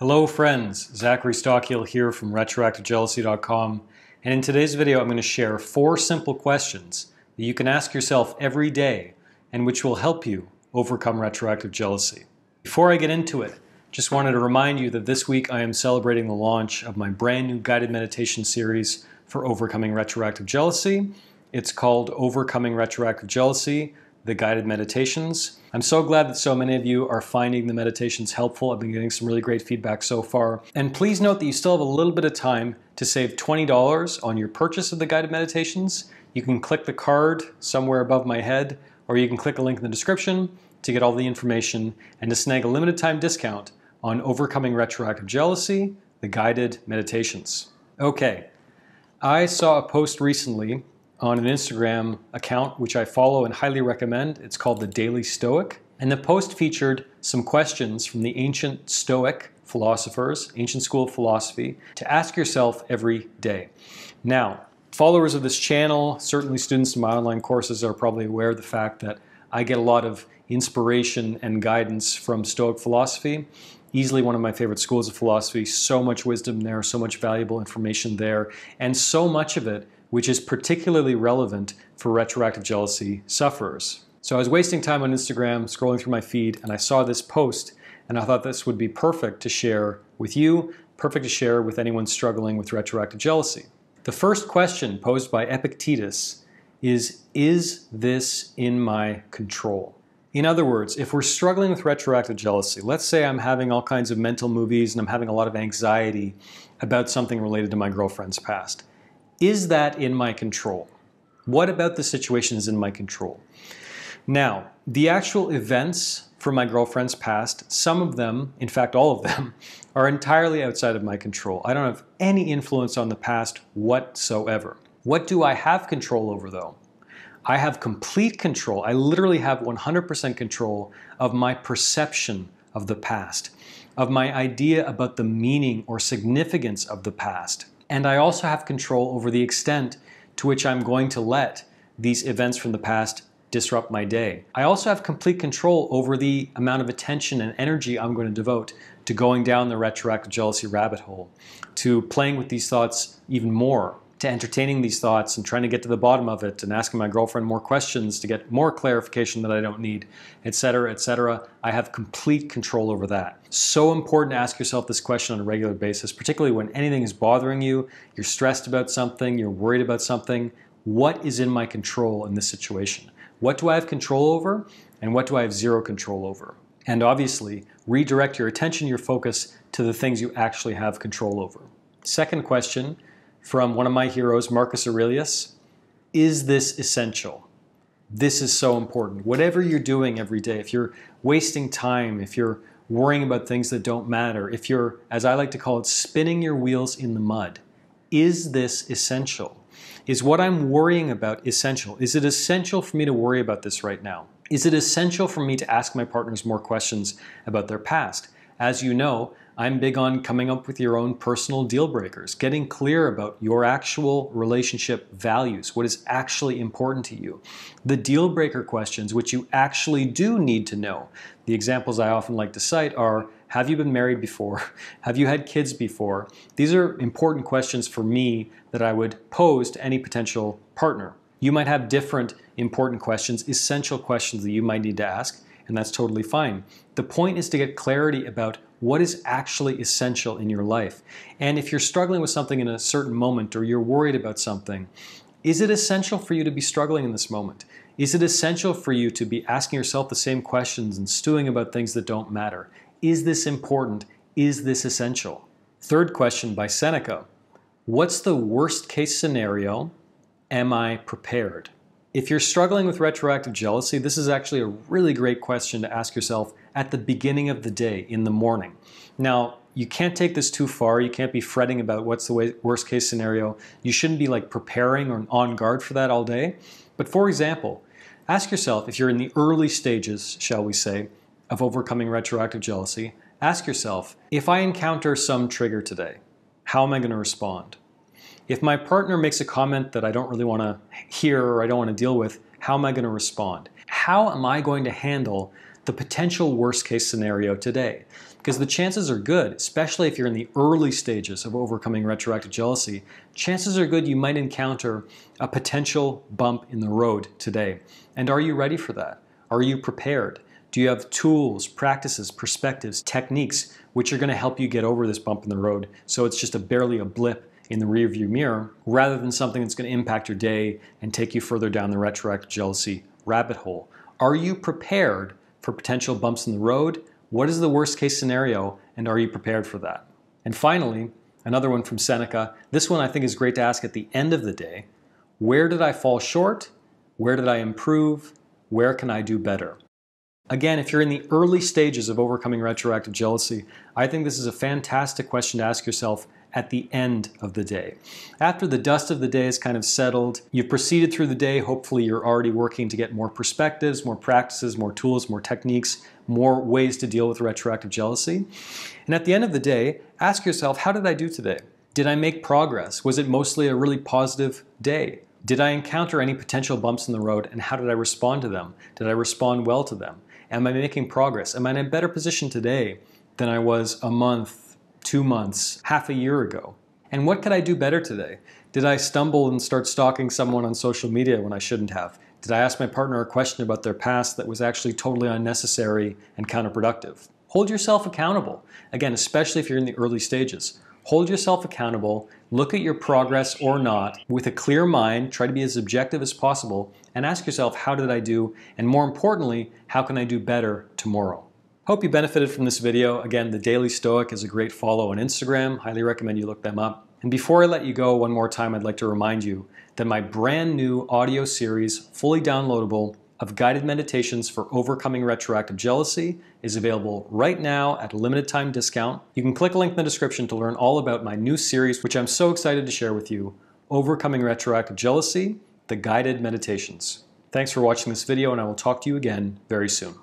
Hello friends, Zachary Stockill here from RetroactiveJealousy.com, and in today's video I'm going to share 4 simple questions that you can ask yourself every day and which will help you overcome retroactive jealousy. Before I get into it, just wanted to remind you that this week I am celebrating the launch of my brand new guided meditation series for overcoming retroactive jealousy. It's called Overcoming Retroactive Jealousy, the Guided Meditations. I'm so glad that so many of you are finding the meditations helpful. I've been getting some really great feedback so far. And please note that you still have a little bit of time to save $20 on your purchase of the guided meditations. You can click the card somewhere above my head, or you can click a link in the description to get all the information and to snag a limited time discount on Overcoming Retroactive Jealousy, the Guided Meditations. Okay, I saw a post recently on an Instagram account which I follow and highly recommend. It's called The Daily Stoic. And the post featured some questions from the ancient Stoic philosophers, ancient school of philosophy, to ask yourself every day. Now, followers of this channel, certainly students in my online courses, are probably aware of the fact that I get a lot of inspiration and guidance from Stoic philosophy. Easily one of my favorite schools of philosophy, so much wisdom there, so much valuable information there, and so much of it which is particularly relevant for retroactive jealousy sufferers. So I was wasting time on Instagram, scrolling through my feed, and I saw this post, and I thought this would be perfect to share with you, perfect to share with anyone struggling with retroactive jealousy. The first question posed by Epictetus is this in my control? In other words, if we're struggling with retroactive jealousy, let's say I'm having all kinds of mental movies and I'm having a lot of anxiety about something related to my girlfriend's past. Is that in my control? What about the situation is in my control? Now, the actual events from my girlfriend's past, some of them, in fact all of them, are entirely outside of my control. I don't have any influence on the past whatsoever. What do I have control over though? I have complete control. I literally have 100% control of my perception of the past, of my idea about the meaning or significance of the past. And I also have control over the extent to which I'm going to let these events from the past disrupt my day. I also have complete control over the amount of attention and energy I'm going to devote to going down the retroactive jealousy rabbit hole, to playing with these thoughts even more, to entertaining these thoughts and trying to get to the bottom of it and asking my girlfriend more questions to get more clarification that I don't need, etc., etc. I have complete control over that. So important to ask yourself this question on a regular basis, particularly when anything is bothering you, you're stressed about something, you're worried about something. What is in my control in this situation? What do I have control over, and what do I have zero control over? And obviously, redirect your attention, your focus to the things you actually have control over. Second question, from one of my heroes, Marcus Aurelius: is this essential? This is so important. Whatever you're doing every day, if you're wasting time, if you're worrying about things that don't matter, if you're, as I like to call it, spinning your wheels in the mud, is this essential? Is what I'm worrying about essential? Is it essential for me to worry about this right now? Is it essential for me to ask my partners more questions about their past? As you know, I'm big on coming up with your own personal deal breakers, getting clear about your actual relationship values, what is actually important to you. The deal breaker questions, which you actually do need to know. The examples I often like to cite are, have you been married before? Have you had kids before? These are important questions for me that I would pose to any potential partner. You might have different important questions, essential questions that you might need to ask, and that's totally fine. The point is to get clarity about what is actually essential in your life. And if you're struggling with something in a certain moment, or you're worried about something, is it essential for you to be struggling in this moment? Is it essential for you to be asking yourself the same questions and stewing about things that don't matter? Is this important? Is this essential? Third question by Seneca: what's the worst case scenario? Am I prepared? If you're struggling with retroactive jealousy, this is actually a really great question to ask yourself at the beginning of the day, in the morning. Now, you can't take this too far. You can't be fretting about what's the worst case scenario. You shouldn't be like preparing or on guard for that all day. But for example, ask yourself, if you're in the early stages, shall we say, of overcoming retroactive jealousy, ask yourself, if I encounter some trigger today, how am I going to respond? If my partner makes a comment that I don't really want to hear or I don't want to deal with, how am I going to respond? How am I going to handle the the potential worst case scenario today. Because the chances are good, especially if you're in the early stages of overcoming retroactive jealousy, chances are good you might encounter a potential bump in the road today. And are you ready for that? Are you prepared? Do you have tools, practices, perspectives, techniques which are going to help you get over this bump in the road so it's just barely a blip in the rearview mirror rather than something that's going to impact your day and take you further down the retroactive jealousy rabbit hole? Are you prepared for potential bumps in the road? What is the worst case scenario, and are you prepared for that? And finally, another one from Seneca. This one I think is great to ask at the end of the day. Where did I fall short? Where did I improve? Where can I do better? Again, if you're in the early stages of overcoming retroactive jealousy, I think this is a fantastic question to ask yourself at the end of the day. After the dust of the day is kind of settled, you've proceeded through the day, hopefully you're already working to get more perspectives, more practices, more tools, more techniques, more ways to deal with retroactive jealousy. And at the end of the day, ask yourself, how did I do today? Did I make progress? Was it mostly a really positive day? Did I encounter any potential bumps in the road, and how did I respond to them? Did I respond well to them? Am I making progress? Am I in a better position today than I was a month, 2 months, half a year ago? And what could I do better today? Did I stumble and start stalking someone on social media when I shouldn't have? Did I ask my partner a question about their past that was actually totally unnecessary and counterproductive? Hold yourself accountable. Again, especially if you're in the early stages. Hold yourself accountable, look at your progress or not with a clear mind, try to be as objective as possible, and ask yourself, how did I do? And more importantly, how can I do better tomorrow? Hope you benefited from this video. Again, the Daily Stoic is a great follow on Instagram. Highly recommend you look them up. And before I let you go one more time, I'd like to remind you that my brand new audio series, fully downloadable, of guided meditations for overcoming retroactive jealousy is available right now at a limited time discount. You can click a link in the description to learn all about my new series, which I'm so excited to share with you, Overcoming Retroactive Jealousy, the Guided Meditations. Thanks for watching this video, and I will talk to you again very soon.